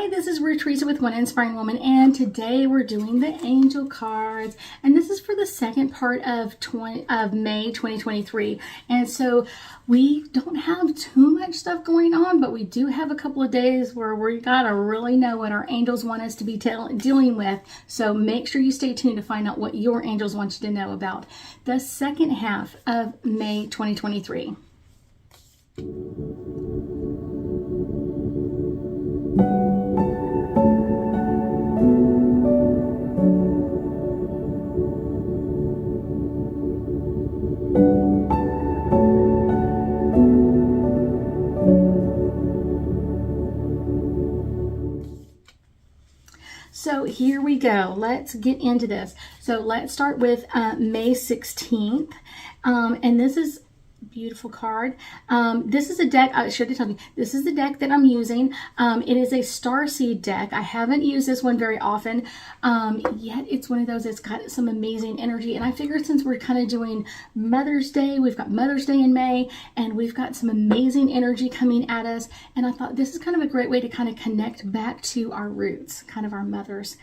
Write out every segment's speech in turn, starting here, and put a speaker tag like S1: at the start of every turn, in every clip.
S1: Hi, this is Ruth, Theresa with One Inspiring Woman, and today we're doing the angel cards, and this is for the second part of May 2023. And so we don't have too much stuff going on, but we do have a couple of days where we gotta really know what our angels want us to be dealing with. So make sure you stay tuned to find out what your angels want you to know about the second half of May 2023. So here we go. Let's get into this. So let's start with May 16th. And this is beautiful card. This is a deck, I should have told you, this is the deck that I'm using. It is a starseed deck. I haven't used this one very often, yet it's one of those that's got some amazing energy. And I figured since we're kind of doing Mother's Day, we've got Mother's Day in May, and we've got some amazing energy coming at us. And I thought this is kind of a great way to kind of connect back to our roots, kind of our mothers.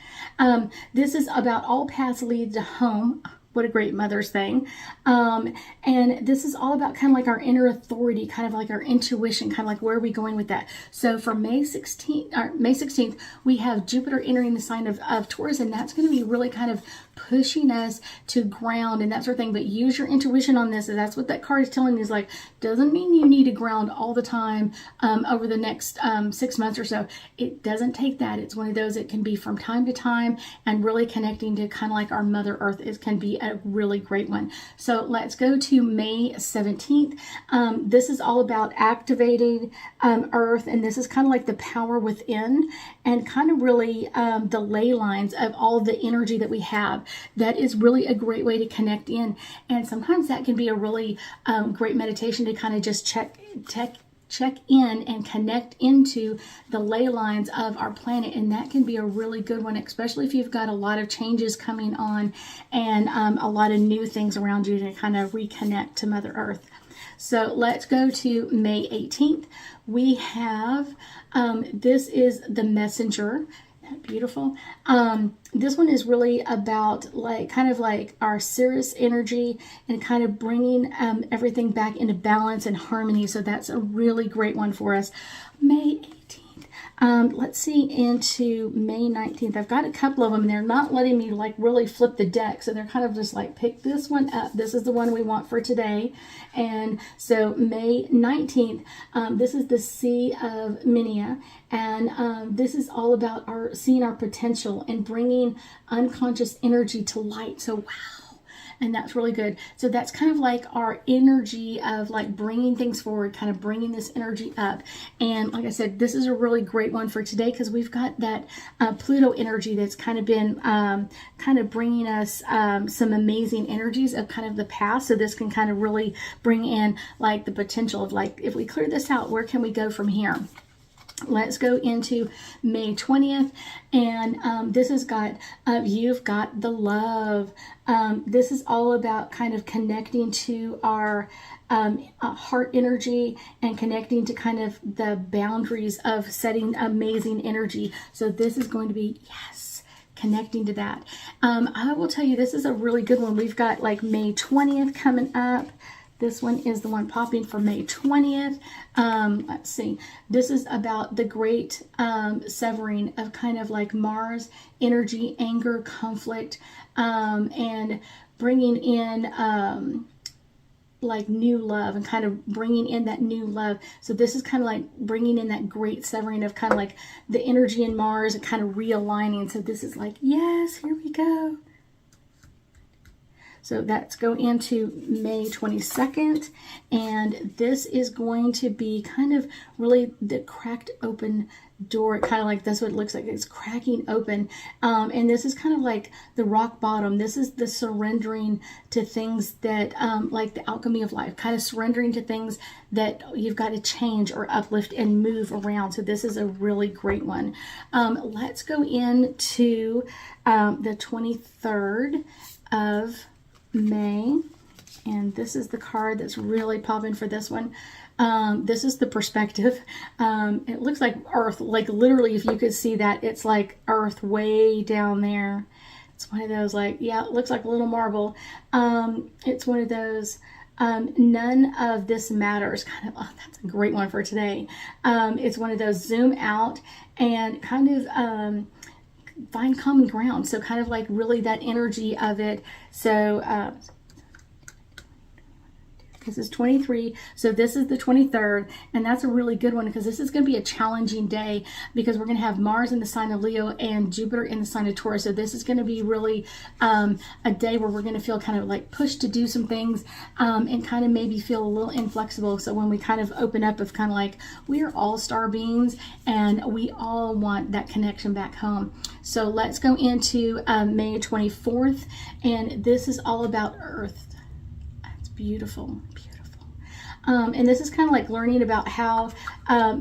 S1: This is about all paths lead to home. What a great Mother's thing. And this is all about kind of like our inner authority, kind of like our intuition, kind of like where are we going with that. So for May 16th, we have Jupiter entering the sign of Taurus, and that's going to be really kind of pushing us to ground and that sort of thing. But use your intuition on this. And that's what that card is telling me, is like, doesn't mean you need to ground all the time over the next 6 months or so. It doesn't take that. It's one of those, it can be from time to time, and really connecting to kind of like our Mother Earth can be a really great one. So let's go to May 17th. This is all about activating Earth, and this is kind of like the power within, and kind of really the ley lines of all the energy that we have. That is really a great way to connect in, and sometimes that can be a really great meditation to kind of just check in and connect into the ley lines of our planet. And that can be a really good one, especially if you've got a lot of changes coming on and a lot of new things around you to kind of reconnect to Mother Earth. So let's go to May 18th. We have, this is the Messenger. Beautiful. This one is really about like kind of like our Sirius energy and kind of bringing everything back into balance and harmony. So that's a really great one for us. May 18th. Let's see into May 19th. I've got a couple of them, and they're not letting me like really flip the deck. So they're kind of just like, pick this one up. This is the one we want for today. And so May 19th, this is the Sea of Minia. And this is all about seeing our potential and bringing unconscious energy to light. So wow. And that's really good. So that's kind of like our energy of like bringing things forward, kind of bringing this energy up. And like I said, this is a really great one for today, because we've got that Pluto energy that's kind of been kind of bringing us some amazing energies of kind of the past. So this can kind of really bring in like the potential of like, if we clear this out, where can we go from here? Let's go into May 20th, and this has got, you've got the love. This is all about kind of connecting to our heart energy and connecting to kind of the boundaries of setting amazing energy. So this is going to be, yes, connecting to that. I will tell you, this is a really good one. We've got like May 20th coming up. This one is the one popping for May 20th. Let's see. This is about the great severing of kind of like Mars energy, anger, conflict, and bringing in like new love, and kind of bringing in that new love. So this is kind of like bringing in that great severing of kind of like the energy in Mars and kind of realigning. So this is like, yes, here we go. So that's go into May 22nd, and this is going to be kind of really the cracked open door. Kind of like that's what it looks like. It's cracking open, and this is kind of like the rock bottom. This is the surrendering to things that like the alchemy of life, kind of surrendering to things that you've got to change or uplift and move around. So this is a really great one. Let's go into the 23rd of May, and this is the card that's really popping for this one. This is the perspective. It looks like Earth, like literally if you could see that, it's like Earth way down there. It's one of those like, yeah, it looks like a little marble. It's one of those, none of this matters kind of, oh, that's a great one for today. It's one of those zoom out and kind of find common ground. So kind of like really that energy of it. So this is 23, so this is the 23rd, and that's a really good one because this is going to be a challenging day because we're going to have Mars in the sign of Leo and Jupiter in the sign of Taurus. So this is going to be really a day where we're going to feel kind of like pushed to do some things and kind of maybe feel a little inflexible. So when we kind of open up of kind of like, we are all star beings and we all want that connection back home. So let's go into May 24th, and this is all about Earth. Beautiful, beautiful. And this is kind of like learning about how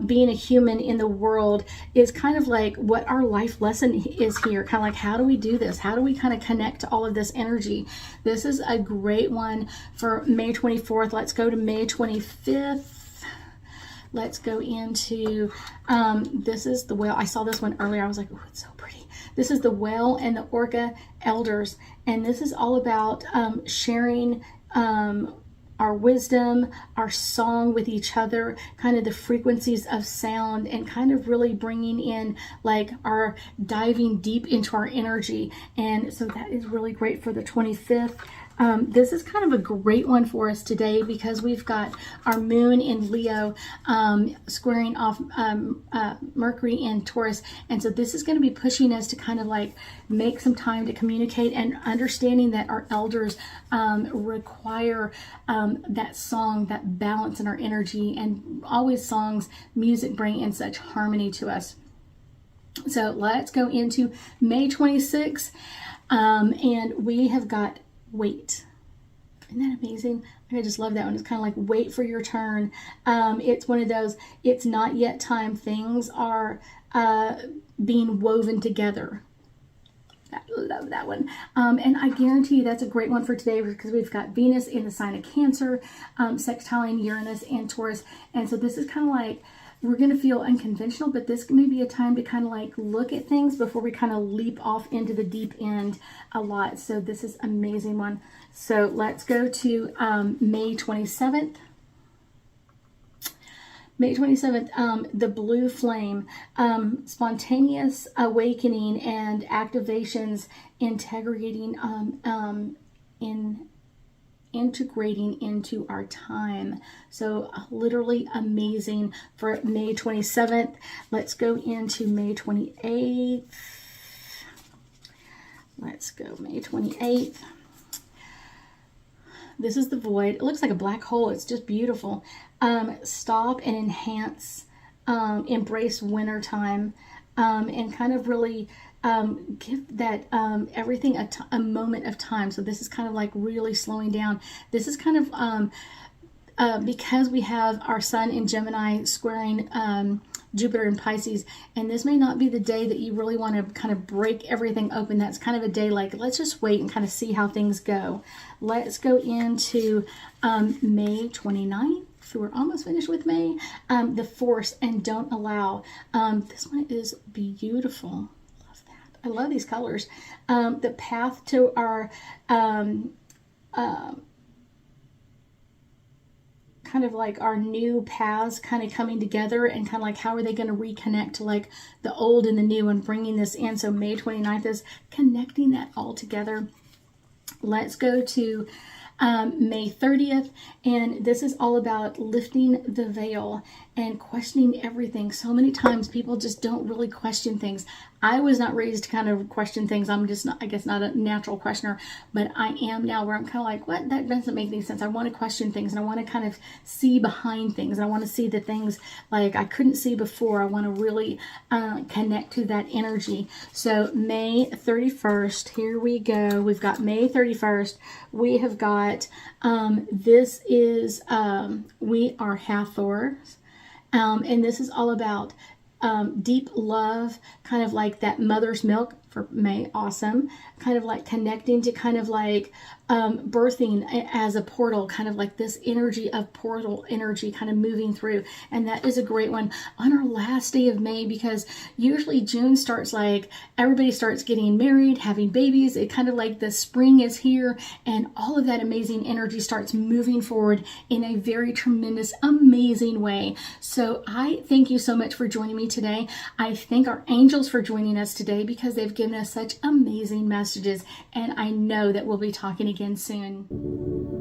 S1: being a human in the world is kind of like what our life lesson is here. Kind of like, how do we do this? How do we kind of connect to all of this energy? This is a great one for May 24th. Let's go to May 25th. Let's go into, this is the whale. I saw this one earlier. I was like, oh, it's so pretty. This is the whale and the orca elders. And this is all about sharing our wisdom, our song with each other, kind of the frequencies of sound, and kind of really bringing in like our diving deep into our energy. And so that is really great for the 25th. This is kind of a great one for us today because we've got our moon in Leo squaring off Mercury in Taurus. And so this is going to be pushing us to kind of like make some time to communicate and understanding that our elders require that song, that balance in our energy, and always songs, music bring in such harmony to us. So let's go into May 26th. And we have got wait. Isn't that amazing? I just love that one. It's kind of like wait for your turn. It's one of those, it's not yet time. Things are being woven together. I love that one. And I guarantee you that's a great one for today because we've got Venus in the sign of Cancer, sextiling Uranus and Taurus. And so this is kind of like, we're going to feel unconventional, but this may be a time to kind of like look at things before we kind of leap off into the deep end a lot. So this is an amazing one. So let's go to May 27th. May 27th, the blue flame, spontaneous awakening and activations, integrating into our time. So literally amazing for May 27th. Let's go into May 28th. Let's go May 28th. This is the void. It looks like a black hole. It's just beautiful. Stop and enhance, embrace winter time, and kind of really give that everything a moment of time. So this is kind of like really slowing down. This is kind of because we have our sun in Gemini squaring Jupiter in Pisces, and this may not be the day that you really want to kind of break everything open. That's kind of a day like, let's just wait and kind of see how things go. Let's go into May 29th. So we're almost finished with May. The force and don't allow. This one is beautiful. I love these colors. The path to our kind of like our new paths kind of coming together, and kind of like how are they going to reconnect to like the old and the new and bringing this in. So May 29th is connecting that all together. Let's go to May 30th, and this is all about lifting the veil and questioning everything. So many times people just don't really question things. I was not raised to kind of question things. I'm just not, I guess, not a natural questioner, but I am now where I'm kind of like, what? That doesn't make any sense. I want to question things, and I want to kind of see behind things. And I want to see the things like I couldn't see before. I want to really connect to that energy. So May 31st, here we go. We've got May 31st. We have got, this is, we are Hathors. And this is all about deep love, kind of like that mother's milk for May. Awesome. Kind of like connecting to kind of like birthing as a portal, kind of like this energy of portal energy kind of moving through. And that is a great one on our last day of May, because usually June starts like everybody starts getting married, having babies. It kind of like the spring is here, and all of that amazing energy starts moving forward in a very tremendous, amazing way. So I thank you so much for joining me today. I thank our angels for joining us today, because they've given us such amazing messages, and I know that we'll be talking again soon.